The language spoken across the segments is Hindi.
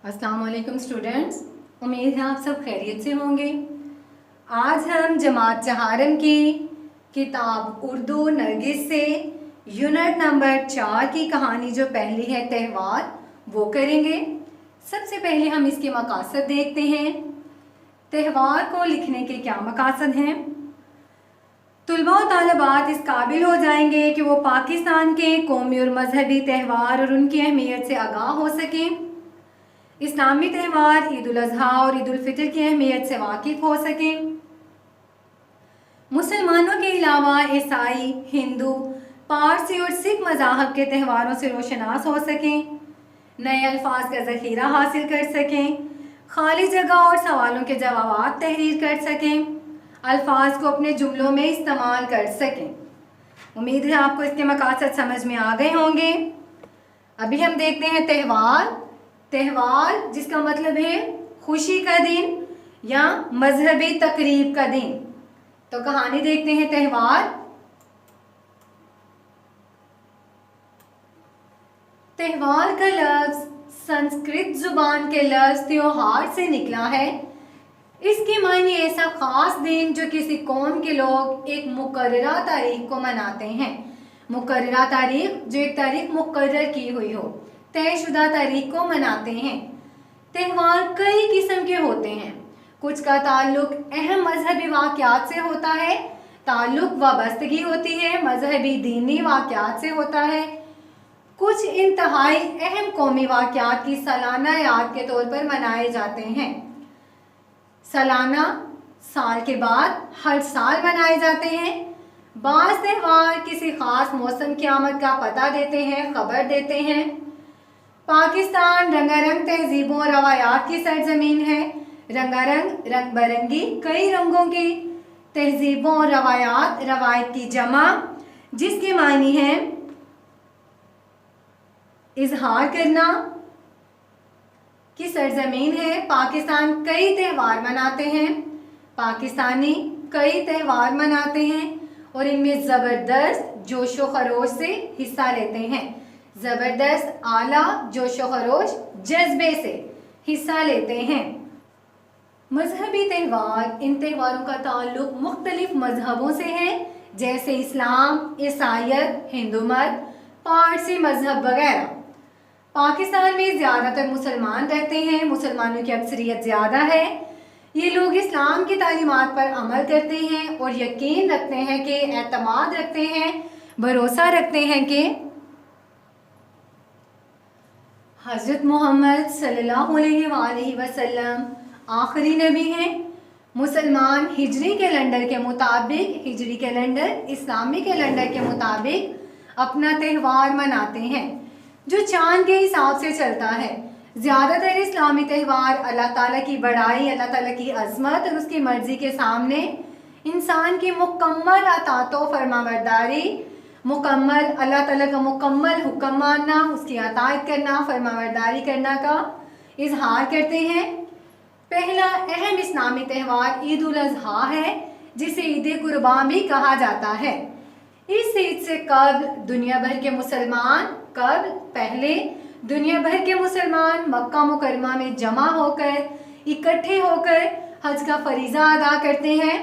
अस्सलाम वालेकुम स्टूडेंट्स, उम्मीद है आप सब खैरियत से होंगे। आज हम जमात चहारम की किताब उर्दू नरगिस से यूनिट नंबर 4 की कहानी जो पहली है त्यौहार वो करेंगे। सबसे पहले हम इसके मकासद देखते हैं। त्यौहार को लिखने के क्या मकासद हैं। तुलबा और तालिबात इस काबिल हो जाएंगे कि वो पाकिस्तान के कौमी और मजहबी त्यौहार और उनकी अहमियत से आगाह हो सकें। इस्लामी त्यौहार ईद उल अज़हा और ईद उल फितर की अहमियत से वाकिफ हो सकें। मुसलमानों के अलावा ईसाई, हिंदू, पारसी और सिख मज़ाहब के त्यौहारों से रोशनास हो सकें। नए अल्फाज का ज़ख़ीरा हासिल कर सकें। खाली जगह और सवालों के जवाब तहरीर कर सकें। अल्फाज को अपने जुमलों में इस्तेमाल कर सकें। उम्मीद है आपको इसके मकासद समझ में आ गए होंगे। अभी हम देखते हैं त्यौहार। त्यौहार जिसका मतलब है खुशी का दिन या मजहबी तकरीब का दिन। तो कहानी देखते हैं त्यौहार। त्यौहार का लफ्ज संस्कृत जुबान के लफ्ज त्योहार से निकला है। इसके मायने ऐसा खास दिन जो किसी कौम के लोग एक मुकर्ररा तारीख को मनाते हैं। मुकर्ररा तारीख जो एक तारीख मुकर्रर की हुई हो, तयशुदा तारीख को मनाते हैं। त्यौहार कई किस्म के होते हैं। कुछ का ताल्लुक अहम मजहबी वाक़यात से होता है, ताल्लुक वाबस्तगी होती है मजहबी दीनी वाक़यात से होता है। कुछ इंतहाई अहम कौमी वाक़यात की सालाना याद के तौर पर मनाए जाते हैं। सालाना साल के बाद हर साल मनाए जाते हैं। बाज़ त्यौहार किसी ख़ास मौसम की आमद का पता देते हैं, खबर देते हैं। पाकिस्तान रंगारंग तहजीबों और रवायात की सरजमीन है। रंगारंग रंग बरंगी कई रंगों की तहजीबों और रवायात, रवायत की जमा जिसके मायने हैं इजहार करना की सरजमीन है। पाकिस्तान कई त्यौहार मनाते हैं। पाकिस्तानी कई त्यौहार मनाते हैं और इनमें ज़बरदस्त जोशो खरोश से हिस्सा लेते हैं। ज़बरदस्त आला जोशो खरोश जज्बे से हिस्सा लेते हैं। मजहबी त्यौहार, इन त्यौहारों का ताल्लुक मुख्तलिफ मजहबों से है, जैसे इस्लाम, ईसाइयत, हिंदू मत, पारसी मजहब वगैरह। पाकिस्तान में ज़्यादातर मुसलमान रहते हैं। मुसलमानों की अक्सरियत ज़्यादा है। ये लोग इस्लाम की तालीमात पर अमल करते हैं और यकीन रखते हैं कि एतमाद रखते हैं, भरोसा रखते हैं कि हज़रत मोहम्मद सल्लल्लाहु अलैहि वसल्लम आखिरी नबी हैं। मुसलमान हिजरी कैलेंडर के मुताबिक, हिजरी कैलेंडर इस्लामी कैलेंडर के मुताबिक अपना त्यौहार मनाते हैं जो चांद के हिसाब से चलता है। ज़्यादातर इस्लामी त्यौहार अल्लाह ताला की बड़ाई, अल्लाह ताला की अज़मत और उसकी मर्ज़ी के सामने इंसान की मुकम्मल अतातो फरमाबरदारी, मुकम्मल अल्लाह ताला का मुकम्मल हुक्म मानना, उसकी अताअत करना, फरमाबरदारी करना का इजहार करते हैं। पहला अहम इस्लामी त्यौहार ईद उल अज़हा है, जिसे ईद कुर्बान भी कहा जाता है। इस ईद से कब्ल दुनिया भर के मुसलमान पहले दुनिया भर के मुसलमान मक्का मुकरमा में जमा होकर, इकट्ठे होकर हज का फरीज़ा अदा करते हैं।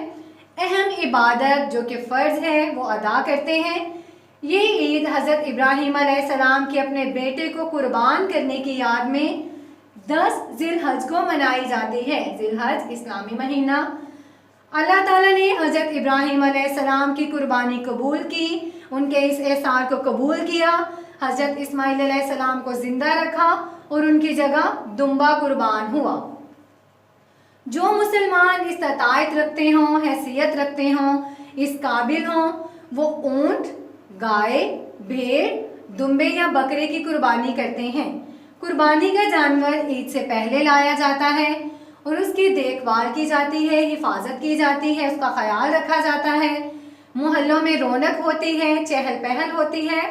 अहम इबादत जो कि फ़र्ज है वो अदा करते हैं। ये ईद हज़रत इब्राहीम अलैहिस्सलाम के अपने बेटे को कुर्बान करने की याद में 10 ज़िलहज को मनाई जाती है। ज़िलहज इस्लामी महीना। अल्लाह ताला ने हज़रत इब्राहीम अलैहिस्सलाम की कुर्बानी कबूल की, उनके इस एहसान को कबूल किया। हज़रत इस्माइल अलैहिस्सलाम को ज़िंदा रखा और उनकी जगह दुम्बा कुर्बान हुआ। जो मुसलमान इस्ताअत रखते हों, हैसियत रखते हों, इस काबिल हों, वो ऊँट, गाय, भेड़, दुम्बे या बकरे की कुर्बानी करते हैं। कुर्बानी का जानवर ईद से पहले लाया जाता है और उसकी देखभाल की जाती है, हिफाजत की जाती है, उसका ख्याल रखा जाता है। मोहल्लों में रौनक होती है, चहल पहल होती है।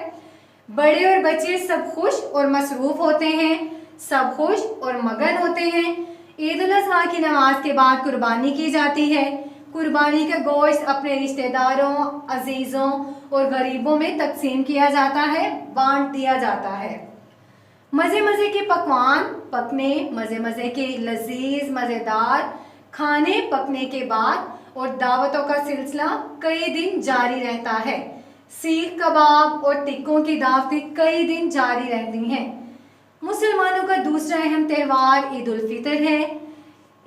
बड़े और बच्चे सब खुश और मसरूफ़ होते हैं, सब खुश और मगन होते हैं। ईद उल अज़हा की नमाज के बाद कुर्बानी की जाती है। कुर्बानी का गोश्त अपने रिश्तेदारों, अजीज़ों और गरीबों में तकसीम किया जाता है, बांट दिया जाता है। मज़े मज़े के पकवान पकने, मज़े मज़े के लजीज मज़ेदार खाने पकने के बाद और दावतों का सिलसिला कई दिन जारी रहता है। सीख कबाब और टिक्कों की दावतें कई दिन जारी रहती हैं। मुसलमानों का दूसरा अहम त्यौहार ईद उल फितर है।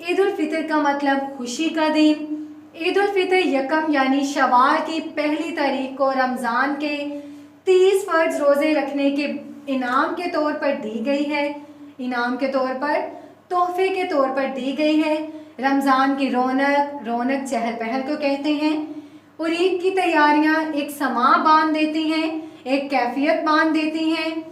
ईद उल फितर का मतलब खुशी का दिन। ईद उल फितर यकम यानी शवाल की पहली तारीख को रमज़ान के 30 फर्ज रोज़े रखने के इनाम के तौर पर दी गई है। इनाम के तौर पर, तोहफे के तौर पर दी गई है। रमज़ान की रौनक चहल पहल को कहते हैं और ईद की तैयारियां एक समा बांध देती हैं, एक कैफियत बांध देती हैं।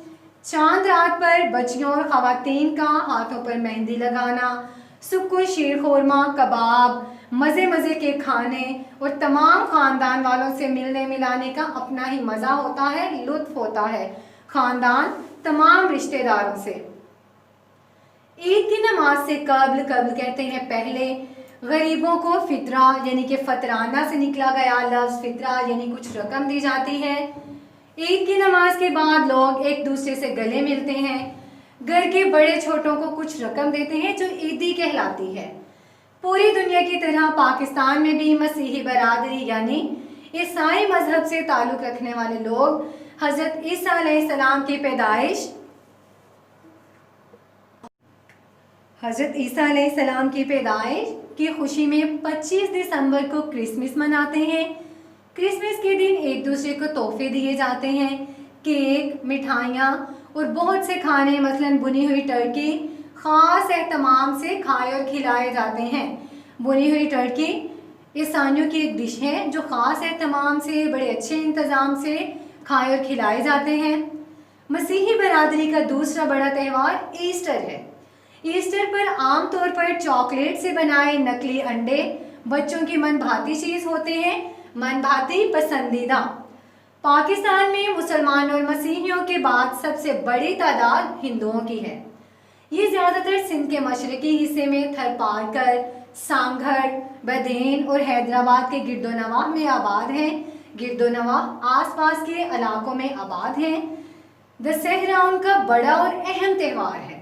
चांद रात पर बच्चियों और ख़वातीन का हाथों पर मेहंदी लगाना, सुक्को शीर खोरमा, कबाब, मज़े मज़े के खाने और तमाम ख़ानदान वालों से मिलने मिलाने का अपना ही मज़ा होता है, लुत्फ़ होता है। ख़ानदान तमाम रिश्तेदारों से। ईद की नमाज से कब्ल कहते हैं पहले, गरीबों को फितरा यानी कि फतराना से निकला गया लफ्ज़ फितरा यानी कुछ रकम दी जाती है। ईद की नमाज के बाद लोग एक दूसरे से गले मिलते हैं, घर के बड़े छोटों को कुछ रकम देते हैं जो ईदी कहलाती है। पूरी दुनिया की तरह पाकिस्तान में भी मसीही बरादरी यानी ईसाई मजहब से ताल्लुक़ रखने वाले लोग हज़रत ईसा अलैहिस्सलाम की पैदाइश की खुशी में 25 दिसंबर को क्रिसमस मनाते हैं। क्रिसमस के दिन एक दूसरे को तोहफे दिए जाते हैं, केक, मिठाइयाँ और बहुत से खाने मसलन बुनी हुई टर्की ख़ास एहतमाम से खाए और खिलाए जाते हैं। बुनी हुई टर्की ईसाइयों की एक डिश है जो ख़ास एहतमाम से बड़े अच्छे इंतज़ाम से खाए और खिलाए जाते हैं। मसीही बरादरी का दूसरा बड़ा त्यौहार ईस्टर है। ईस्टर पर आम तौर पर चॉकलेट से बनाए नकली अंडे बच्चों की मनभाती चीज़ होते हैं, मनभाती पसंदीदा। पाकिस्तान में मुसलमान और मसीहियों के बाद सबसे बड़ी तादाद हिंदुओं की है। ये ज़्यादातर सिंध के मशरकी हिस्से में थरपारकर, सांगढ़, बदेन और हैदराबाद के गिरदोनवाह में आबाद हैं। गिरदोनवाह आसपास के इलाकों में आबाद हैं। दशहरा उनका बड़ा और अहम त्यौहार है।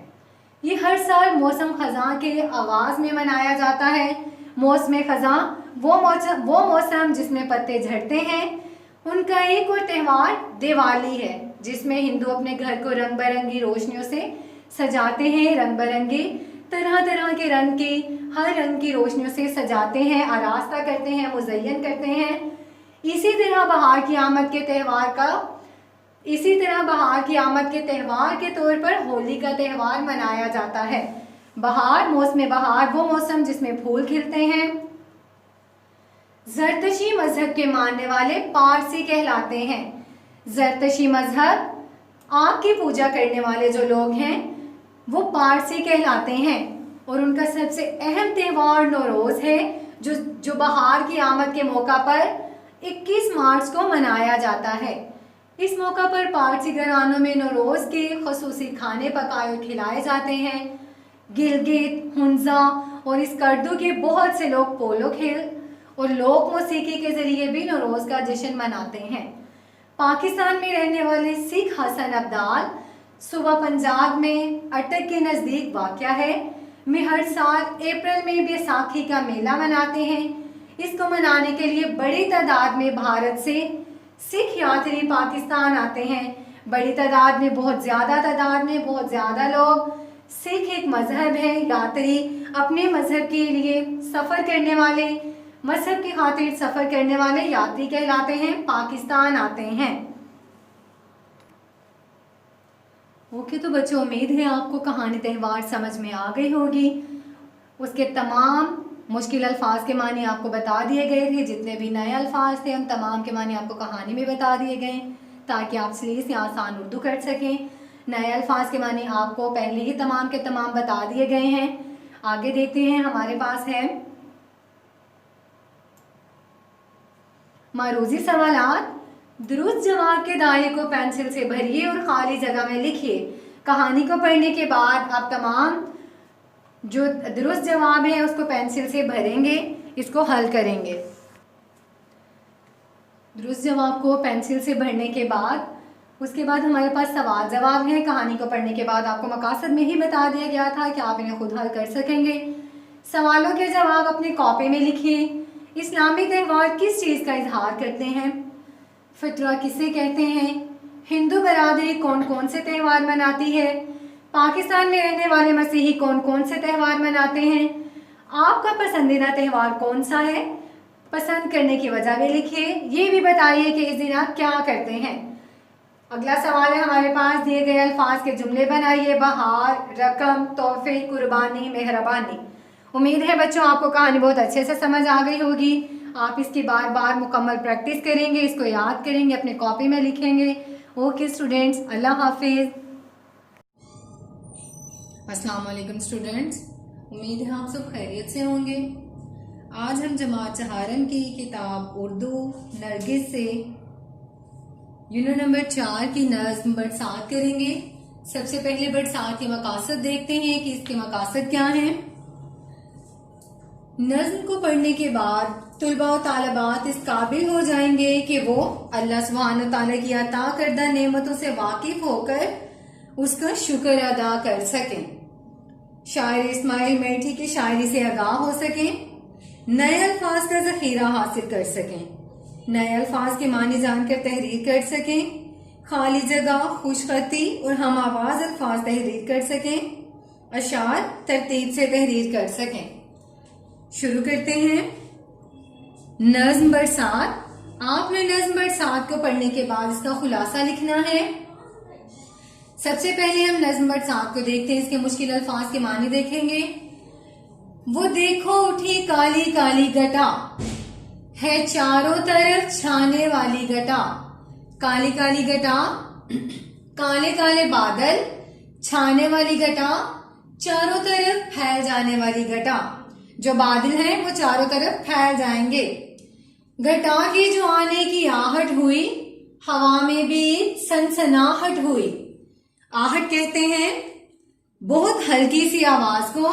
ये हर साल मौसम ख़ज़ां के आगाज़ में मनाया जाता है। मौसम ख़ज़ां वो मौसम जिसमें पत्ते झड़ते हैं। उनका एक और त्यौहार दिवाली है जिसमें हिंदू अपने घर को रंग बिरंगी रोशनियों से सजाते हैं। रंग बिरंगे तरह तरह के रंग की, हर रंग की रोशनियों से सजाते हैं, आरास्ता करते हैं, मुज़य्यन करते हैं। इसी तरह बहार की आमद के त्यौहार के तौर पर होली का त्यौहार मनाया जाता है। मौसम बहार वो मौसम जिसमें फूल खिलते हैं। ज़रतशी मजहब के मानने वाले पारसी कहलाते हैं। ज़रतशी मजहब आग की पूजा करने वाले जो लोग हैं वो पारसी कहलाते हैं और उनका सबसे अहम त्यौहार नौरोज़ है जो बहार की आमद के मौका पर 21 मार्च को मनाया जाता है। इस मौका पर पारसी घरानों में नौरोज़ के ख़ुसूसी खाने पकाए और खिलाए जाते हैं। गिलगित, हुंजा और इस कर्दू के बहुत से लोग पोलो खेल और लोक मौसीकी के ज़रिए भी नौरोज़ का जश्न मनाते हैं। पाकिस्तान में रहने वाले सिख हसन अब्दाल सूबा पंजाब में अटक के नज़दीक वाक़या है में हर साल अप्रैल में बैसाखी का मेला मनाते हैं। इसको मनाने के लिए बड़ी तादाद में भारत से सिख यात्री पाकिस्तान आते हैं। बड़ी तादाद में, बहुत ज़्यादा लोग, सिख एक मज़हब है, यात्री अपने मज़हब के लिए सफ़र करने वाले, मज़हब की खातिर सफ़र करने वाले यात्री कहलाते हैं, पाकिस्तान आते हैं। ओके तो बच्चों, उम्मीद है आपको कहानी त्यौहार समझ में आ गई होगी। उसके तमाम मुश्किल अल्फाज के मानी आपको बता दिए गए थे। जितने भी नए अल्फाज थे उन तमाम के मानी आपको कहानी में बता दिए गए ताकि आप सलीस या आसान उर्दू कर सकें। नए अल्फाज के मानी आपको पहले ही तमाम के तमाम बता दिए गए हैं। आगे देखते हैं, हमारे पास है मारूजी सवालात। दुरुस्त जवाब के दायरे को पेंसिल से भरिए और खाली जगह में लिखिए। कहानी को पढ़ने के बाद आप तमाम जो दुरुस्त जवाब है उसको पेंसिल से भरेंगे, इसको हल करेंगे। दुरुस्त जवाब को पेंसिल से भरने के बाद उसके बाद हमारे पास सवाल जवाब है। कहानी को पढ़ने के बाद आपको मकासद में ही बता दिया गया था कि आप इन्हें खुद हल कर सकेंगे। सवालों के जवाब अपनी कॉपी में लिखिए। इस्लामी त्यौहार किस चीज़ का इजहार करते हैं? फितरा किसे कहते हैं? हिंदू बरादरी कौन कौन से त्यौहार मनाती है? पाकिस्तान में रहने वाले मसीही कौन कौन से त्यौहार मनाते हैं? आपका पसंदीदा त्यौहार कौन सा है? पसंद करने की वजह भी लिखिए। ये भी बताइए कि इस दिन आप क्या करते हैं। अगला सवाल है हमारे पास, दिए गए अल्फाज के जुमले बनाइए। बहार, रकम, तोहफे, कुर्बानी, मेहरबानी। उम्मीद है बच्चों आपको कहानी बहुत अच्छे से समझ आ गई होगी। आप इसकी बार बार मुकम्मल प्रैक्टिस करेंगे, इसको याद करेंगे, अपने कॉपी में लिखेंगे। ओके स्टूडेंट्स, अल्लाह हाफिज़। अस्सलाम वालेकुम स्टूडेंट्स, उम्मीद है आप सब खैरियत से होंगे। आज हम जमात चहारन की किताब उर्दू नरगिस से यूनिट नंबर 4 की नज़्म बरसात करेंगे। सबसे पहले बरसात के मकासद देखते हैं कि इसके मकासद क्या हैं। नज़्म को पढ़ने के बाद तुलबा और तालबात इस काबिल हो जाएंगे कि वो अल्लाह सुब्हान व तआला की अता करदा नेमतों से वाकिफ होकर उसका शुक्र अदा कर सकें, शायर इस्माइल मेठी की शायरी से आगाह हो सकें, नए अल्फाज का जखीरा हासिल कर सकें, नए अल्फाज के मानी जानकर तहरीर कर सकें, खाली जगह, खुशखती और हम आवाज अल्फाज तहरीर कर सकें, अशार तरतीब से तहरीर कर सकें। शुरू करते हैं। नज़्म बरसात। आपने नज़्म बरसात को पढ़ने के बाद इसका खुलासा लिखना है। सबसे पहले हम नज़्म बरसात को देखते हैं, इसके मुश्किल अल्फाज के मानी देखेंगे। वो देखो उठी काली काली घटा, है चारों तरफ छाने वाली घटा। काली काली घटा, काले काले बादल, छाने वाली घटा, चारों तरफ फैल जाने वाली घटा। जो बादल हैं वो चारों तरफ फैल जाएंगे। घटा की जो आने की आहट हुई, हवा में भी सनसनाहट हुई। आहट कहते हैं बहुत हल्की सी आवाज को,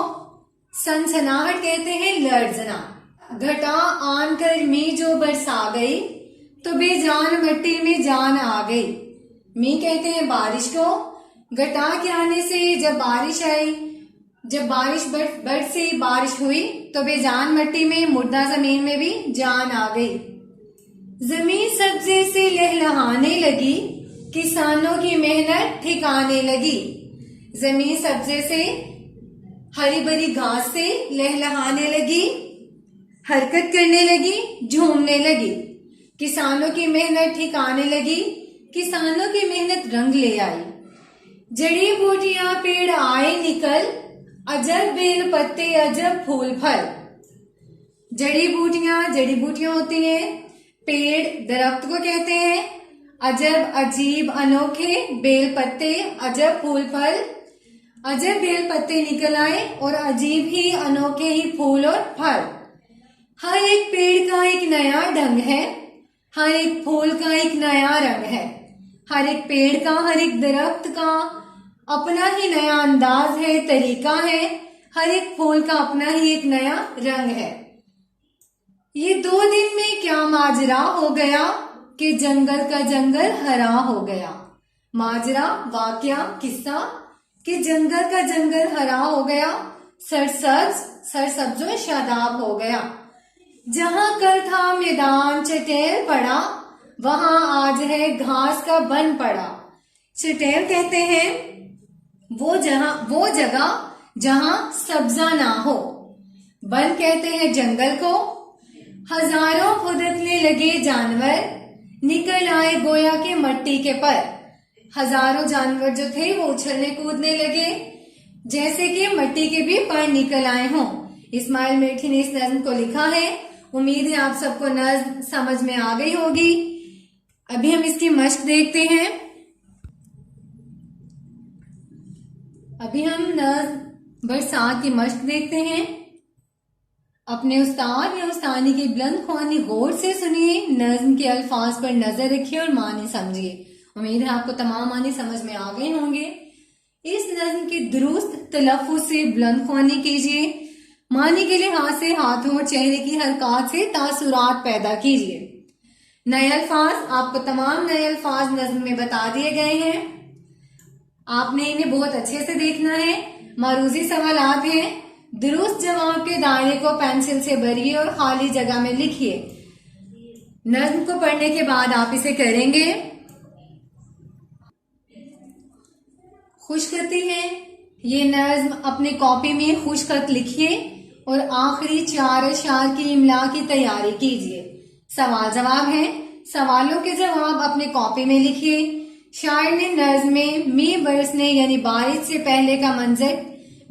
सनसनाहट कहते हैं लर्जना। घटा आन कर मी जो बरसा गई, तो बेजान मिट्टी में जान आ गई। मी कहते हैं बारिश को। घटा के आने से जब बारिश आई, जब बारिश बरसी, बारिश हुई तो बेजान मिट्टी में, मुर्दा जमीन में भी जान आ गई। जमीन सब्जे से लहलहाने लगी, किसानों की मेहनत ठिकाने लगी। जमीन सब्जे से, हरी भरी घास से लहलहाने लगी, हरकत करने लगी, झूमने लगी। किसानों की मेहनत ठिकाने लगी, किसानों की मेहनत रंग ले आई। जड़ी बूटियां पेड़ आए निकल, अजब बेल पत्ते अजब फूल फल। जड़ी बूटियां होती हैं, पेड़ दरख्त को कहते हैं। अजब अजीब अनोखे बेल पत्ते, अजब फूल फल। अजब बेल पत्ते निकल आए और अजीब ही अनोखे ही फूल और फल। हर एक पेड़ का एक नया ढंग है, हर एक फूल का एक नया रंग है। हर एक पेड़ का, हर एक दरख्त का अपना ही नया अंदाज है, तरीका है। हर एक फूल का अपना ही एक नया रंग है। ये 2 दिन में क्या माजरा हो गया कि जंगल का जंगल हरा हो गया। माजरा, वाकया, किस्सा कि जंगल का जंगल हरा हो गया, सरसब्ज और शादाब हो गया। जहां कल था मैदान चटेल पड़ा, वहां आज है घास का बन पड़ा। चटेल कहते हैं वो जगह जहां सब्जा ना हो। बन कहते हैं जंगल को। हजारों फुदकने लगे जानवर, निकल आए गोया के मट्टी के पर। हजारों जानवर जो थे वो उछलने कूदने लगे, जैसे कि मट्टी के भी पर निकल आए हों। इस्माइल मेठी ने इस नज़्म को लिखा है। उम्मीद है आप सबको नज़्म समझ में आ गई होगी। अभी हम इसकी मश्क देखते हैं। अभी हम नज़्म बरसात की मश्क देखते हैं। अपने उस्ताद या उस्तानी की बुलंद ख्वानी गौर से सुनिए, नज़्म के अल्फाज पर नजर रखिए और मानी समझिए। उम्मीद है आपको तमाम मानी समझ में आ गए होंगे। इस नज़्म की दुरुस्त तलफ़्फ़ुज़ से बुलंद ख्वानी कीजिए। मानी के लिहाज से हाथों और चेहरे की हरकत से तासुरात पैदा कीजिए। नए अल्फाज, आपको तमाम नए अल्फाज नज्म में बता दिए गए हैं, आपने इन्हें बहुत अच्छे से देखना है। मारूजी सवालात हैं, दुरुस्त जवाब के दायरे को पेंसिल से भरिए और खाली जगह में लिखिए। नज्म को पढ़ने के बाद आप इसे करेंगे। खुशखती है, ये नज्म अपनी कॉपी में खुशखत लिखिए और आखिरी 4 अशआर की इमला की तैयारी कीजिए। सवाल जवाब है, सवालों के जवाब अपने कॉपी में लिखिए। शायर ने नज्म में मी बरसने यानी बारिश से पहले का मंजर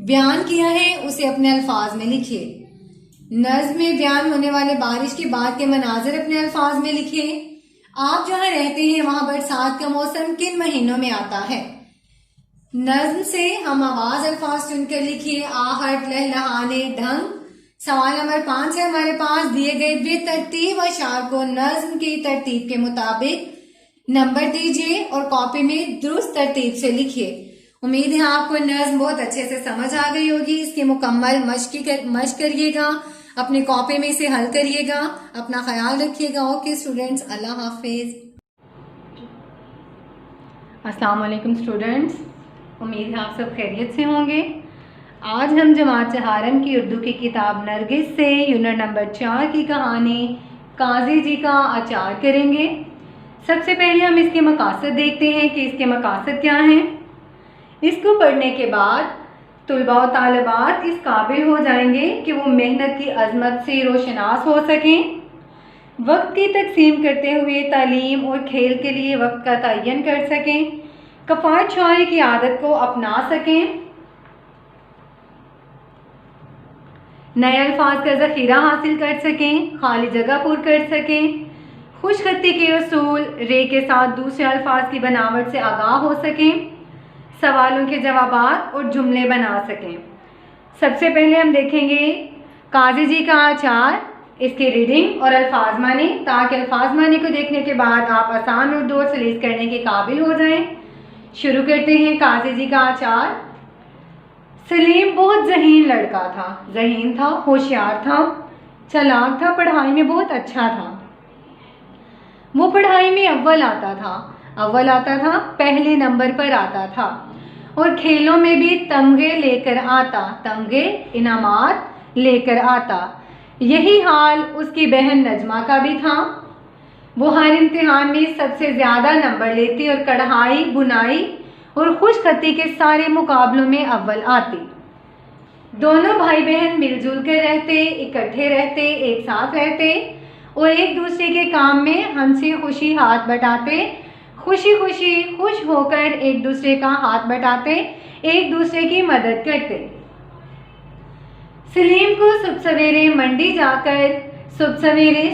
बयान किया है, उसे अपने अल्फाज में लिखिए। नज्म में बयान होने वाले बारिश के बाद के मनाजिर अपने अल्फाज में लिखिए। आप जहां रहते हैं वहां बरसात का मौसम किन महीनों में आता है। नज्म से हम आवाज अल्फाज चुनकर लिखिए। आहट, लहलहाने, ढंग। सवाल नंबर 5 है हमारे पास, दिए गए बेतरतीब अशआर को नज्म की तरतीब के मुताबिक नंबर दीजिए और कॉपी में दुरुस्त तरतीब से लिखिए। उम्मीद है आपको नज्म बहुत अच्छे से समझ आ गई होगी। इसकी मुकम्मल मश्क करिएगा, अपनी कॉपी में इसे हल करिएगा। अपना ख्याल रखिएगा। ओके स्टूडेंट्स, अल्लाह हाफिज। अस्सलाम वालेकुम स्टूडेंट्स, उम्मीद है आप सब खैरियत से होंगे। आज हम जमात चहारम की उर्दू की किताब नरगिस से यूनिट नंबर 4 की कहानी काजी जी का अचार करेंगे। सबसे पहले हम इसके मकासद देखते हैं कि इसके मकासद क्या हैं। इसको पढ़ने के बाद तुलबा और तालिबात इस काबिल हो जाएंगे कि वो मेहनत की अजमत से रोशनास हो सकें, वक्त की तकसीम करते हुए तालीम और खेल के लिए वक्त का तयन कर सकें, कफायत शायरी की आदत को अपना सकें, नए अल्फाज का ज़ख़ीरा हासिल कर सकें, खाली जगह पूर कर सकें, खुशखती के उसूल रे के साथ दूसरे अल्फाज की बनावट से आगाह हो सकें, सवालों के जवाबात और जुमले बना सकें। सबसे पहले हम देखेंगे काजी जी का अचार, इसकी रीडिंग और अल्फाज मानी, ताकि अल्फाज मानी को देखने के बाद आप आसान उर्दू और सलीस करने के काबिल हो जाएं। शुरू करते हैं काजी जी का अचार। सलीम बहुत ज़हीन लड़का था। ज़हीन था, होशियार था, चालाक था, पढ़ाई में बहुत अच्छा था। वो पढ़ाई में अव्वल आता था, पहले नंबर पर आता था और खेलों में भी तमगे लेकर आता, तमगे इनामात लेकर आता। यही हाल उसकी बहन नजमा का भी था। वो हर इम्तिहान में सबसे ज़्यादा नंबर लेती और कढ़ाई, बुनाई और खुशखती के सारे मुकाबलों में अव्वल आती। दोनों भाई बहन मिलजुल कर रहते, इकट्ठे रहते, एक साथ रहते और एक दूसरे के काम में हंसी खुशी हाथ बटाते, खुशी खुशी खुश होकर एक दूसरे का हाथ बटाते, एक दूसरे की मदद करते। सलीम को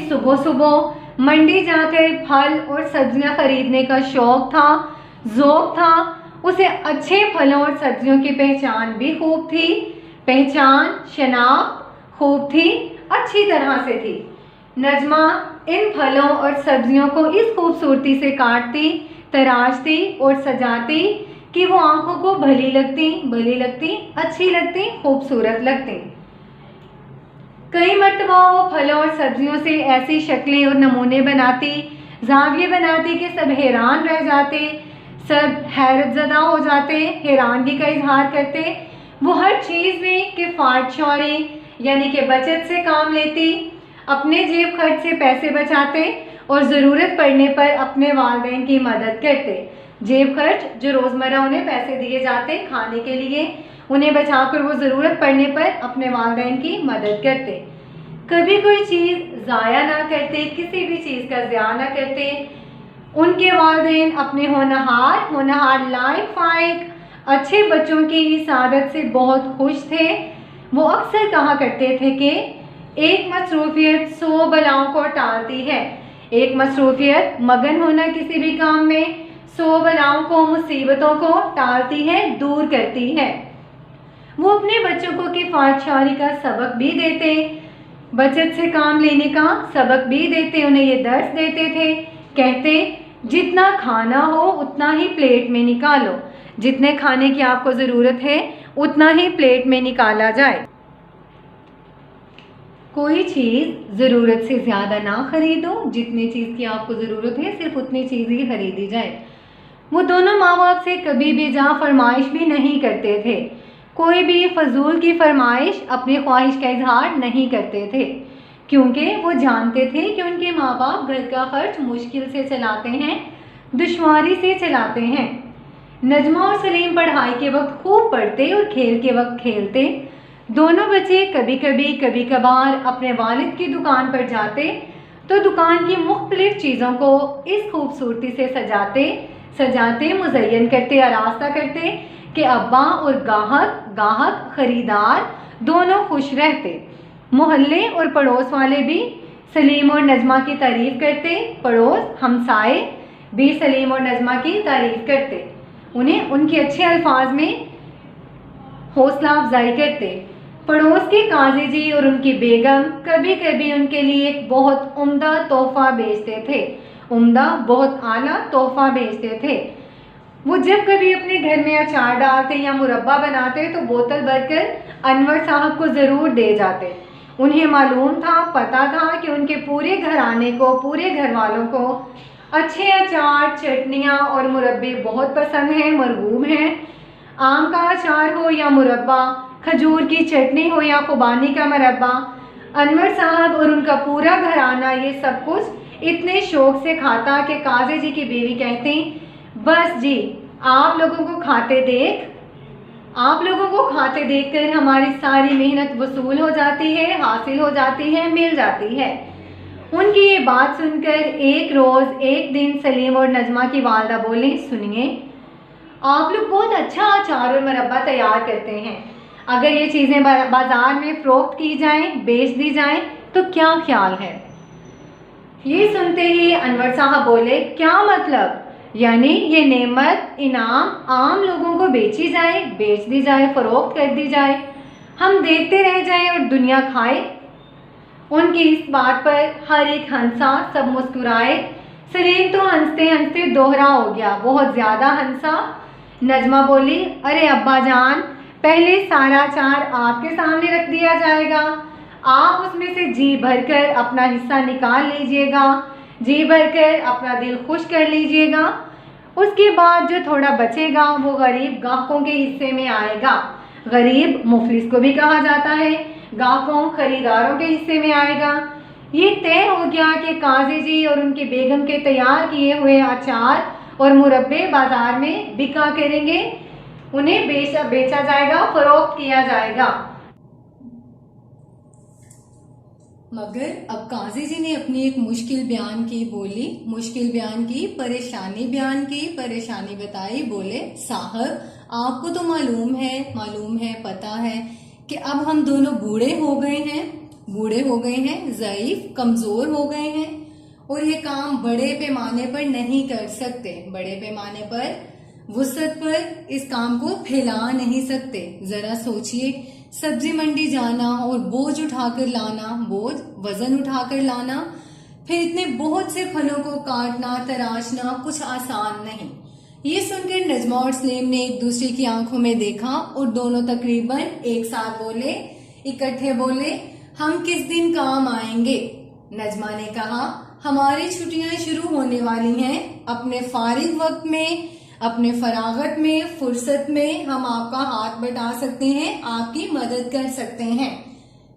सुबह सुबह मंडी जाकर फल और सब्जियां खरीदने का शौक था, ज़ौक़ था। उसे अच्छे फलों और सब्जियों की पहचान भी खूब थी, शनाख्त खूब थी, अच्छी तरह से थी। नजमा इन फलों और सब्जियों को इस खूबसूरती से काटती, तराशती और सजाती कि वो आंखों को भली लगती, अच्छी लगती, खूबसूरत लगती। कई मर्तबा वो फलों और सब्जियों से ऐसी शक्लें और नमूने बनाती, जाविये बनाती कि सब हैरान रह जाते, सब हैरतज़दा हो जाते, हैरानगी का इजहार करते। वो हर चीज़ में किफ़ायत शौरी यानी कि बचत से काम लेती, अपने जेब खर्च से पैसे बचाते और ज़रूरत पड़ने पर अपने वालिदैन की मदद करते। जेब खर्च जो रोज़मर्रा उन्हें पैसे दिए जाते खाने के लिए, उन्हें बचाकर वो ज़रूरत पड़ने पर अपने वालिदैन की मदद करते। कभी कोई चीज़ ज़ाया ना करते, किसी भी चीज़ का ज़िया ना करते। उनके वालिदैन अपने होनहार लायक फाइक अच्छे बच्चों की इस आदत से बहुत खुश थे। वो अक्सर कहा करते थे कि एक मसरूफियत 100 बलाओं को टालती है। एक मसरूफियत, मगन होना किसी भी काम में, 100 बलाओं को, मुसीबतों को टालती है, दूर करती है। वो अपने बच्चों को किफ़ायत शायरी का सबक भी देते, बचत से काम लेने का सबक भी देते, उन्हें ये दर्स देते थे। कहते जितना खाना हो उतना ही प्लेट में निकालो, जितने खाने की आपको ज़रूरत है उतना ही प्लेट में निकाला जाए। कोई चीज़ ज़रूरत से ज़्यादा ना खरीदो, जितनी चीज़ की आपको ज़रूरत है सिर्फ उतनी चीज़ ही खरीदी जाए। वो दोनों माँ बाप से कभी भी जहाँ फरमाइश भी नहीं करते थे, कोई भी फजूल की फरमाइश अपनी ख्वाहिश का इजहार नहीं करते थे, क्योंकि वो जानते थे कि उनके माँ बाप घर का खर्च मुश्किल से चलाते हैं, दुश्वारी से चलाते हैं। नजमा और सलीम पढ़ाई के वक्त खूब पढ़ते और खेल के वक्त खेलते। दोनों बच्चे कभी कभार अपने वालिद की दुकान पर जाते तो दुकान की मुख्तलिफ चीज़ों को इस खूबसूरती से सजाते मुज़य्यन करते, आरास्ता करते कि अब्बा और गाहक खरीदार दोनों खुश रहते। मोहल्ले और पड़ोस वाले भी सलीम और नजमा की तारीफ़ करते, पड़ोस हमसाए भी सलीम और नजमा की तारीफ़ करते, उन्हें उनके अच्छे अल्फाज में हौसला अफजाई करते। पड़ोस के काजी जी और उनकी बेगम कभी कभी उनके लिए एक बहुत उम्दा तोहफा भेजते थे, बहुत आला तोहफा भेजते थे। वो जब कभी अपने घर में अचार डालते या मुरब्बा बनाते तो बोतल भरकर अनवर साहब को ज़रूर दे जाते। उन्हें मालूम था, पता था कि उनके पूरे घराने को, पूरे घर वालों को अच्छे अचार, चटनियाँ और मुरब्बे बहुत पसंद हैं, मरगूब हैं। आम का अचार हो या मुरब्बा, खजूर की चटनी हो या खुबानी का मुरब्बा, अनवर साहब और उनका पूरा घराना ये सब कुछ इतने शौक से खाता कि काजी जी की बीवी कहती, बस जी आप लोगों को खाते देखकर हमारी सारी मेहनत वसूल हो जाती है, हासिल हो जाती है, मिल जाती है। उनकी ये बात सुनकर एक दिन सलीम और नजमा की वालदा बोली, सुनिए आप लोग बहुत अच्छा अचार और मुरब्बा तैयार करते हैं, अगर ये चीज़ें बाज़ार में फ़रोख्त की जाएं, बेच दी जाएं तो क्या ख्याल है। ये सुनते ही अनवर साहब बोले, क्या मतलब, यानी ये नेमत इनाम आम लोगों को बेच दी जाए, फ़रोख्त कर दी जाए, हम देखते रह जाएं और दुनिया खाए। उनकी इस बात पर हर एक हंसा, सब मुस्कुराए। सलीम तो हंसते हंसते दोहरा हो गया, बहुत ज़्यादा हंसा। नजमा बोली, अरे अब्बा जान, पहले सारा अचार आपके सामने रख दिया जाएगा, आप उसमें से जी भरकर अपना हिस्सा निकाल लीजिएगा, जी भरकर अपना दिल खुश कर लीजिएगा। उसके बाद जो थोड़ा बचेगा वो गरीब गाहकों के हिस्से में आएगा। गरीब मुफलिस को भी कहा जाता है, गाहकों खरीदारों के हिस्से में आएगा। ये तय हो गया कि काजी जी और उनकी बेगम के तैयार किए हुए अचार और मुरब्बे बाजार में बिका करेंगे, उन्हें बेचा जाएगा, फरोख्त किया जाएगा। मगर अब काजी जी ने अपनी एक मुश्किल बयान की, परेशानी बताई। बोले, साहब आपको तो मालूम है, पता है कि अब हम दोनों बूढ़े हो गए हैं, ज़ईफ, कमज़ोर हो गए हैं और ये काम बड़े पैमाने पर नहीं कर सकते, बड़े पैमाने पर वुसअत पर इस काम को फैला नहीं सकते। जरा सोचिए, सब्जी मंडी जाना और बोझ वजन उठाकर लाना, फिर इतने बहुत से फलों को काटना, तराशना कुछ आसान नहीं। ये सुनकर नजमा और सलीम ने एक दूसरे की आंखों में देखा और दोनों तकरीबन एक साथ इकट्ठे बोले, हम किस दिन काम आएंगे। नजमा ने कहा, हमारी छुट्टियां शुरू होने वाली हैं, अपने फारिग वक्त में, अपने फरागत में, फुर्सत में हम आपका हाथ बटा सकते हैं, आपकी मदद कर सकते हैं।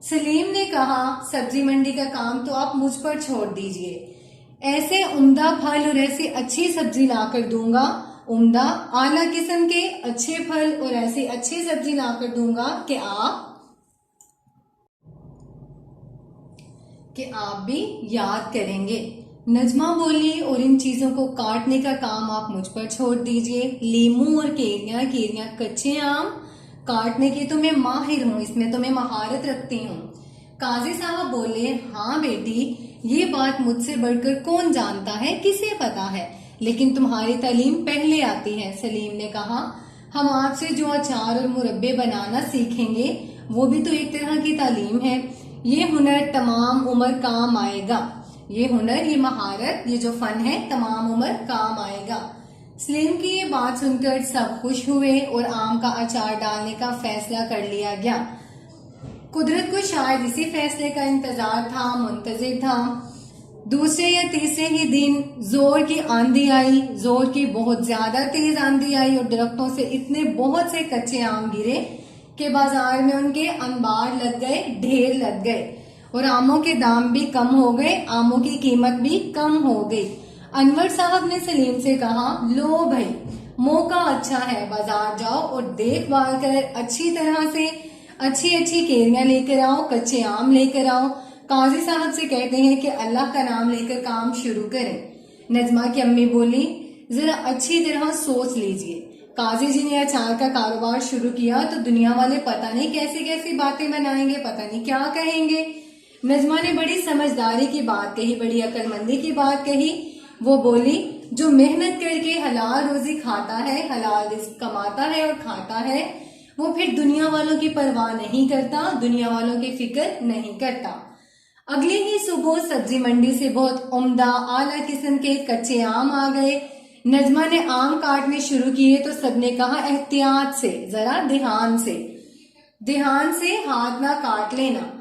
सलीम ने कहा, सब्जी मंडी का काम तो आप मुझ पर छोड़ दीजिए, ऐसे उम्दा फल और ऐसी अच्छी सब्जी लाकर दूंगा, उम्दा आला किस्म के अच्छे फल और ऐसी अच्छी सब्जी लाकर दूंगा कि आप भी याद करेंगे। नजमा बोली, और इन चीजों को काटने का काम आप मुझ पर छोड़ दीजिए। लीमू और केरियां, कच्चे आम काटने की तो मैं माहिर हूँ, इसमें तो मैं महारत रखती हूँ। काजी साहब बोले, हाँ बेटी, ये बात मुझसे बढ़कर कौन जानता है, किसे पता है, लेकिन तुम्हारी तालीम पहले आती है। सलीम ने कहा, हम आपसे जो अचार और मुरब्बे बनाना सीखेंगे वो भी तो एक तरह की तालीम है। ये हुनर तमाम उम्र काम आएगा, ये महारत, ये जो फन है तमाम उम्र काम आएगा। सलीम की ये बात सुनकर सब खुश हुए और आम का अचार डालने का फैसला कर लिया गया। कुदरत को शायद इसी फैसले का इंतजार था, मुंतजिर था। दूसरे या तीसरे ही दिन जोर की आंधी आई, जोर की बहुत ज्यादा तेज आंधी आई और दरख्तों से इतने बहुत से कच्चे आम गिरे कि बाजार में उनके अंबार लग गए, ढेर लग गए और आमों के दाम भी कम हो गए, आमों की कीमत भी कम हो गई। अनवर साहब ने सलीम से कहा, लो भाई मौका अच्छा है, बाजार जाओ और देखभाल कर अच्छी तरह से अच्छी अच्छी केरियां लेकर आओ, कच्चे आम लेकर आओ। काजी साहब से कहते हैं कि अल्लाह का नाम लेकर काम शुरू करें। नजमा की अम्मी बोली, जरा अच्छी तरह सोच लीजिए। काजी जी ने अचार का कारोबार शुरू किया तो दुनिया वाले पता नहीं कैसी कैसी बातें बनाएंगे, पता नहीं क्या कहेंगे। नजमा ने बड़ी समझदारी की बात कही, बड़ी अक्लमंदी की बात कही। वो बोली, जो मेहनत करके हलाल रोजी खाता है, हलाल रिज़्क कमाता है और खाता है, वो फिर दुनिया वालों की परवाह नहीं करता, दुनिया वालों की फिक्र नहीं करता। अगली ही सुबह सब्जी मंडी से बहुत उम्दा आला किस्म के कच्चे आम आ गए। नजमा ने आम काटने शुरू किए तो सबने कहा, एहतियात से, जरा ध्यान से हाथ ना काट लेना।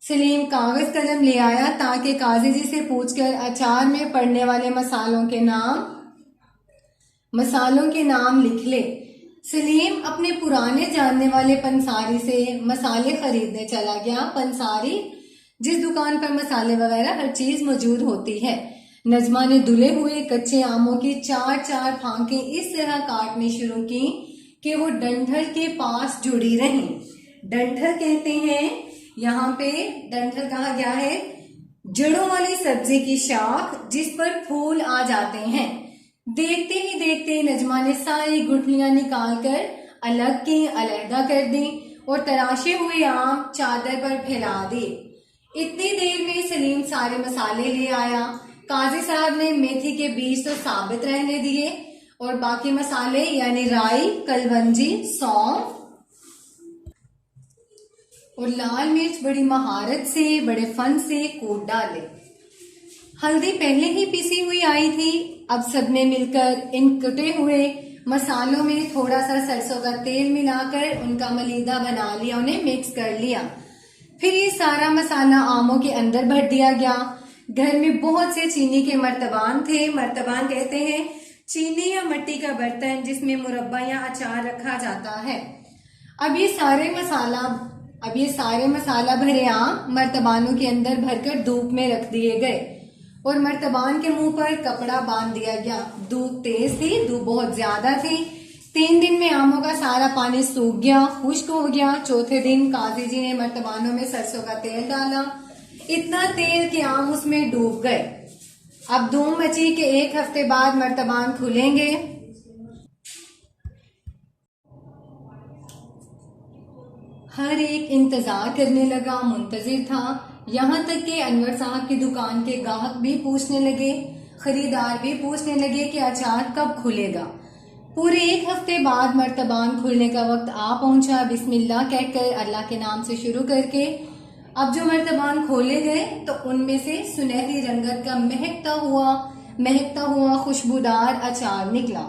सलीम कागज कलम ले आया ताकि काजी जी से पूछकर अचार में पड़ने वाले मसालों के नाम लिख ले। सलीम अपने पुराने जानने वाले पंसारी से मसाले खरीदने चला गया। पंसारी जिस दुकान पर मसाले वगैरह हर चीज मौजूद होती है। नजमा ने धुले हुए कच्चे आमों की 4-4 फांकें इस तरह काटनी शुरू की कि वो डंठल के पास जुड़ी रहीं। डंठल कहते हैं, यहाँ पे डंठल कहा गया है जड़ों वाली सब्जी की शाख जिस पर फूल आ जाते हैं। देखते ही देखते नजमा ने सारी गुठलियां निकालकर अलग की, अलहदा कर दी और तराशे हुए आम चादर पर फैला दिए। इतनी देर में सलीम सारे मसाले ले आया। काजी साहब ने मेथी के बीज तो साबित रहने दिए और बाकी मसाले यानी राई, कलवंजी, सौंफ और लाल मिर्च बड़ी महारत से, बड़े फन से कूट डाले। हल्दी पहले ही पिसी हुई आई थी। अब सबने मिलकर इन कटे हुए मसालों में थोड़ा सा सरसों का तेल मिलाकर उनका मलीदा बना लिया, उन्हें मिक्स कर लिया। फिर ये सारा मसाला आमों के अंदर भर दिया गया। घर में बहुत से चीनी के मर्तबान थे। मर्तबान कहते हैं चीनी या मिट्टी का बर्तन जिसमें मुरब्बा या अचार रखा जाता है। अब ये सारे मसाला भरे आम मर्तबानों के अंदर भरकर धूप में रख दिए गए और मर्तबान के मुंह पर कपड़ा बांध दिया गया। धूप तेज थी, धूप बहुत ज्यादा थी। 3 दिन में आमों का सारा पानी सूख गया, खुश्क हो गया। चौथे दिन काजी जी ने मर्तबानों में सरसों का तेल डाला, इतना तेल कि आम उसमें डूब गए। अब धूम मची कि 1 हफ्ते बाद मर्तबान खुलेंगे। हर एक इंतजार करने लगा, मुंतजिर था। यहाँ तक कि अनवर साहब की दुकान के ग्राहक भी पूछने लगे, खरीदार भी पूछने लगे कि अचार कब खुलेगा। पूरे 1 हफ्ते बाद मर्तबान खुलने का वक्त आ पहुंचा। बिस्मिल्लाह कहकर अल्लाह के नाम से शुरू करके अब जो मर्तबान खोले गए तो उनमें से सुनहरी रंगत का महकता हुआ खुशबूदार अचार निकला।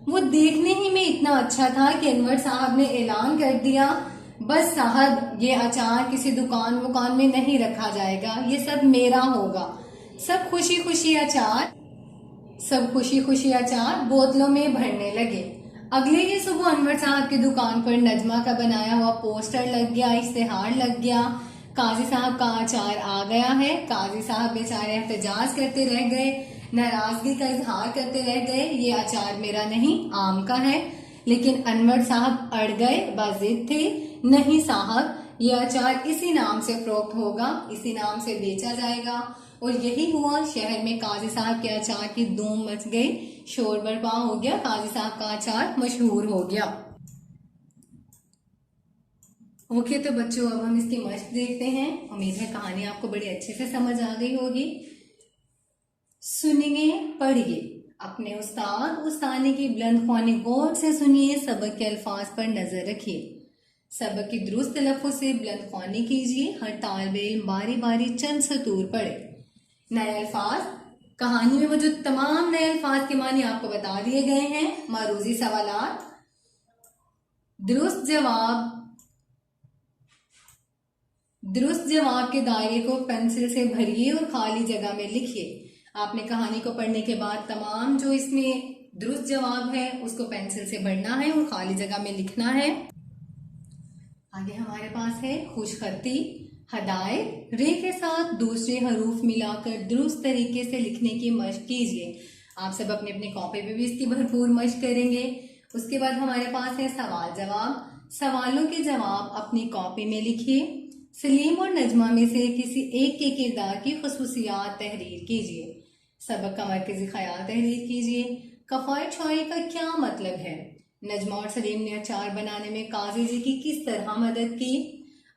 वो देखने ही में इतना अच्छा था कि अनवर साहब ने ऐलान कर दिया, बस साहब ये अचार किसी दुकान में नहीं रखा जाएगा, ये सब मेरा होगा। सब खुशी खुशी अचार बोतलों में भरने लगे। अगले ही सुबह अनवर साहब की दुकान पर नजमा का बनाया हुआ पोस्टर लग गया, इश्तेहार लग गया, काजी साहब का अचार आ गया है। काजी साहब बेचारे एहतजाज करते रह गए, नाराजगी का इजहार करते रह गए, ये अचार मेरा नहीं आम का है। लेकिन अनवर साहब अड़ गए, बाजिद थे, नहीं साहब ये अचार इसी नाम से फरोख्त होगा, इसी नाम से बेचा जाएगा। और यही हुआ। शहर में काजी साहब के अचार की धूम मच गई, शोर बर्पा हो गया, काजी साहब का अचार मशहूर हो गया। ओके तो बच्चों अब हम इसकी मश्क देखते हैं। उम्मीद है कहानी आपको बड़ी अच्छे से समझ आ गई होगी। सुनिए, पढ़िए, अपने उस्तानी की बुलंद ख्वानी गौर से सुनिए, सबक के अल्फाज पर नजर रखिए, सबक की दुरुस्त तलफ़्फ़ुज़ से बुलंद ख्वानी कीजिए। हर तालिब इल्म बारी बारी चंद सतूर पढ़े। नए अल्फाज, कहानी में मौजूद तमाम नए अल्फाज के मानी आपको बता दिए गए हैं। मारूजी सवालात, दुरुस्त जवाब, दुरुस्त जवाब के दायरे को पेंसिल से भरिए और खाली जगह में लिखिए। आपने कहानी को पढ़ने के बाद तमाम जो इसमें दुरुस्त जवाब है उसको पेंसिल से भरना है और खाली जगह में लिखना है। आगे हमारे पास है खुशखती। हदायत रे के साथ दूसरे हरूफ मिलाकर दुरुस्त तरीके से लिखने की मशक कीजिए। आप सब अपने अपने कॉपी पे भी इसकी भरपूर मशक करेंगे। उसके बाद हमारे पास है सवाल जवाब। सवालों के जवाब अपनी कॉपी में लिखिए। सलीम और नजमा में से किसी एक के किरदार की खसूसियात तहरीर कीजिए। सबक का मरकजी ख्याल तहरीर कीजिए। कफायत शायरी का क्या मतलब है? नजमा और सलीम ने अचार बनाने में काजी जी की किस तरह मदद की?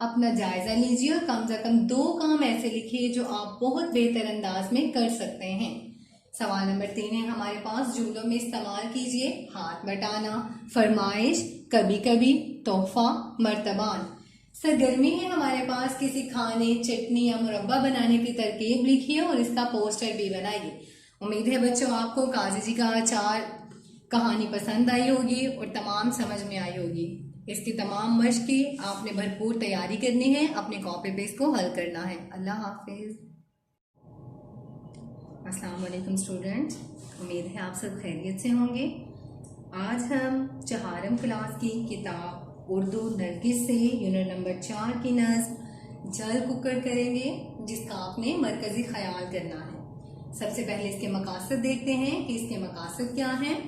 अपना जायजा लीजिए और कम से कम 2 काम ऐसे लिखिए जो आप बहुत बेहतर अंदाज में कर सकते हैं। सवाल नंबर 3 है हमारे पास, जुमलों में इस्तेमाल कीजिए हाथ बटाना, फरमाइश, कभी कभी, तोहफा, मर्तबान। सरगर्मी है हमारे पास, किसी खाने, चटनी या मुरब्बा बनाने की तरकीब लिखिए और इसका पोस्टर भी बनाइए। उम्मीद है बच्चों आपको काजी जी का अचार कहानी पसंद आई होगी और तमाम समझ में आई होगी। इसकी तमाम मशक की आपने भरपूर तैयारी करनी है, अपने कॉपी पे इसको हल करना है। अल्लाह हाफिज। अस्सलाम वालेकुम स्टूडेंट्स, उम्मीद है आप सब खैरियत से होंगे। आज हम 4वीं क्लास की किताब उर्दू नरगिस से यूनिट नंबर 4 की नज़्म जल कुकर करेंगे, जिसका आपने मरकजी ख्याल करना है। सबसे पहले इसके मकासद देखते हैं कि इसके मकासद क्या हैं।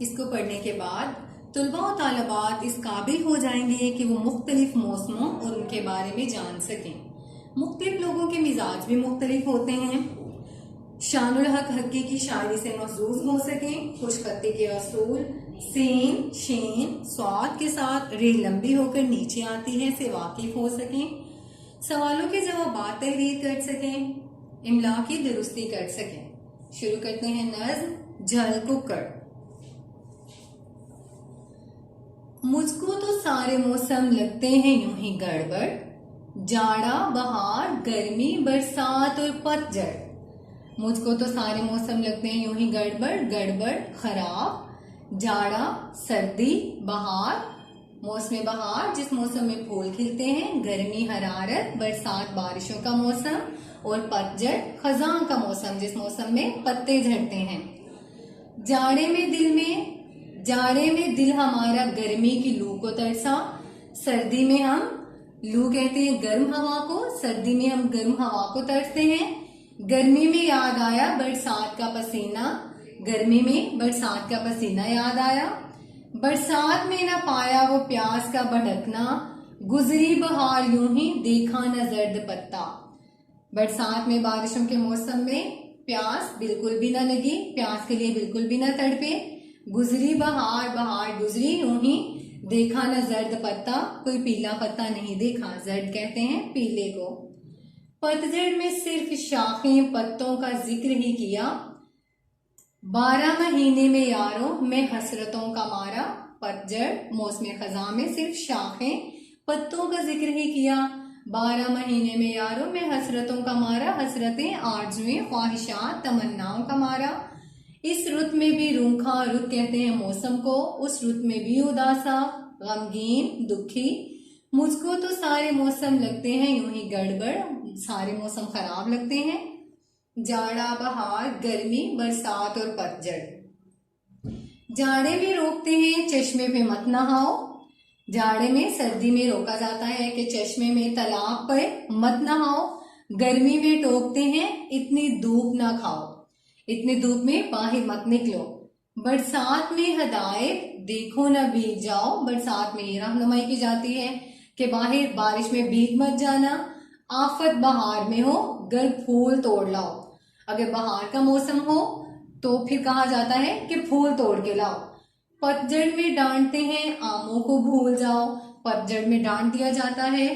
इसको पढ़ने के बाद तुलबा और तालबात इस काबिल हो जाएंगे कि वो मुख्तलिफ मौसमों और उनके बारे में जान सकें। मुख्तलिफ लोगों के मिजाज भी मुख्तलिफ होते हैं। शानुल हक हक्की की शायरी से महसूस हो सकें। खुशखती के असूल सीन, शीन, स्वाद के साथ रे लंबी होकर नीचे आती है से वाकिफ हो सकें। सवालों के जवाब तहरीर कर सकें। इमला की दुरुस्ती कर सकें। शुरू करते हैं नज़्म जल कुकर। मुझको तो सारे मौसम लगते हैं यूं ही गड़बड़, जाड़ा, बहार, गर्मी, बरसात और पतझड़। मुझको तो सारे मौसम लगते हैं यूं ही गड़बड़, गड़बड़, खराब, जाड़ा, सर्दी, बहार, मौसम बहार जिस मौसम में फूल खिलते हैं, गर्मी, हरारत, बरसात, बारिशों का मौसम और पतझड़, खजां का मौसम जिस मौसम में पत्ते झड़ते हैं। जाड़े में दिल हमारा गर्मी की लू को तरसा। सर्दी में हम लू कहते हैं गर्म हवा को, सर्दी में हम गर्म हवा को तरसते हैं। गर्मी में याद आया बरसात का पसीना, गर्मी में बरसात का पसीना याद आया। बरसात में न पाया वो प्यास का भड़कना, गुजरी बहार यूं ही देखा न जर्द पत्ता। बरसात में बारिशों के मौसम में प्यास बिल्कुल भी न लगी, प्यास के लिए बिल्कुल भी न तड़पे। गुजरी बहार, बहार गुजरी यूं ही देखा न जर्द पत्ता, कोई पीला पत्ता नहीं देखा। जर्द कहते हैं पीले को। पतझड़ में सिर्फ शाखें पत्तों का जिक्र ही किया, 12 महीने में यारों मैं हसरतों का मारा। पतझड़ मौसम खजा में सिर्फ शाखें पत्तों का जिक्र ही किया, 12 महीने में यारों में हसरतों का मारा। हसरतें, आरजुएं, ख्वाहिशात, तमन्नाओं का मारा। इस रुत में भी रूखा, रुत कहते हैं मौसम को, उस रुत में भी उदासा, गमगीन, दुखी। मुझको तो सारे मौसम लगते हैं यूं ही गड़बड़, सारे मौसम खराब लगते हैं। जाड़ा, बहार, गर्मी, बरसात और पतझड़। जाड़े में रोकते हैं चश्मे पे मत नहाओ। जाड़े में, सर्दी में रोका जाता है कि चश्मे में, तालाब पर मत नहाओ। गर्मी में टोकते हैं इतनी धूप ना खाओ, इतनी धूप में बाहर मत निकलो। बरसात में हदायत देखो न भीग जाओ। बरसात में ये रहनुमाई की जाती है कि बाहर बारिश में भीग मत जाना। आफत बहार में हो, गर्द फूल तोड़ लाओ। अगर बहार का मौसम हो तो फिर कहा जाता है कि फूल तोड़ के लाओ। पतझड़ में डांटते हैं आमों को भूल जाओ। पतझड़ में डांट दिया जाता है,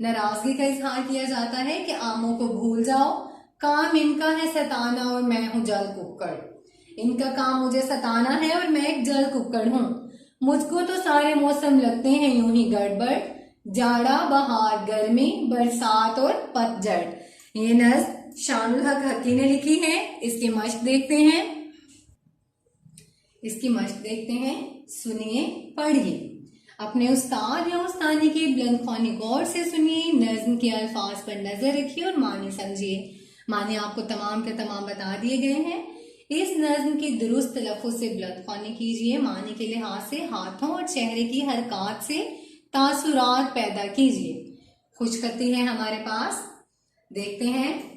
नाराजगी का इजहार किया जाता है कि आमों को भूल जाओ। काम इनका है सताना और मैं हूँ जल कुक्कड़। इनका काम मुझे सताना है और मैं एक जल कुक्कड़ हूँ। मुझको तो सारे मौसम लगते हैं यूं ही गड़बड़, जाड़ा, बहार, गर्मी, बरसात और पतझड़। ये नज़्म शानुल हक हक्की ने लिखी है। इसकी मशक देखते हैं, सुनिए, पढ़िए। अपने उस्ताद या उस्तानी की बुलंद ख्वानी गौर से सुनिए, नज्म के अल्फाज पर नजर रखिए और मानी समझिए। मानी आपको तमाम के तमाम बता दिए गए हैं। इस नज्म की दुरुस्त तलफ़्फ़ुज़ से बुलंद ख्वानी कीजिए। मानी के लिहाज से हाथों और चेहरे की हरकत से तासुरात पैदा कीजिए। खुशखती है हमारे पास, देखते हैं।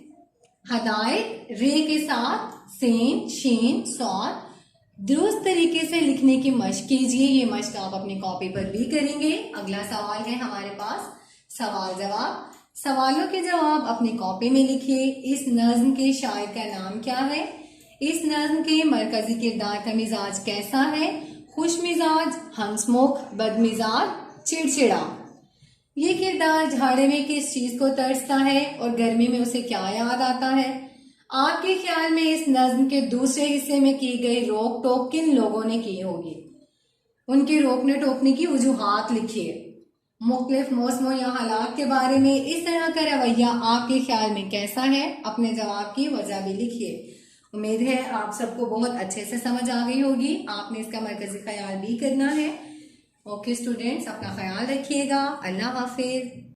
हदायत रे के साथ सेन शीन सौद दुरुस्त तरीके से लिखने की मशक कीजिए। ये मशक आप अपनी कॉपी पर भी करेंगे। अगला सवाल है हमारे पास सवाल जवाब। सवालों के जवाब अपनी कॉपी में लिखिए। इस नज्म के शायर का नाम क्या है? इस नज्म के मरकजी किरदार का मिजाज कैसा है? खुश मिजाज, हंसमुख, बदमिजाज, चिड़चिड़ा। ये किरदार झाड़े में किस चीज को तरसता है और गर्मी में उसे क्या याद आता है? आपके ख्याल में इस नज्म के दूसरे हिस्से में की गई रोक टोक किन लोगों ने की होगी? उनके रोकने टोकने की वजूहात लिखिए। मुख्तलिफ मौसमों या हालात के बारे में इस तरह का रवैया आपके ख्याल में कैसा है? अपने जवाब की वजह भी लिखिए। उम्मीद है आप सबको बहुत अच्छे से समझ आ गई होगी। आपने इसका मरकजी ख्याल भी करना है। ओके स्टूडेंट्स, अपना ख्याल रखिएगा। अल्लाह हाफिज।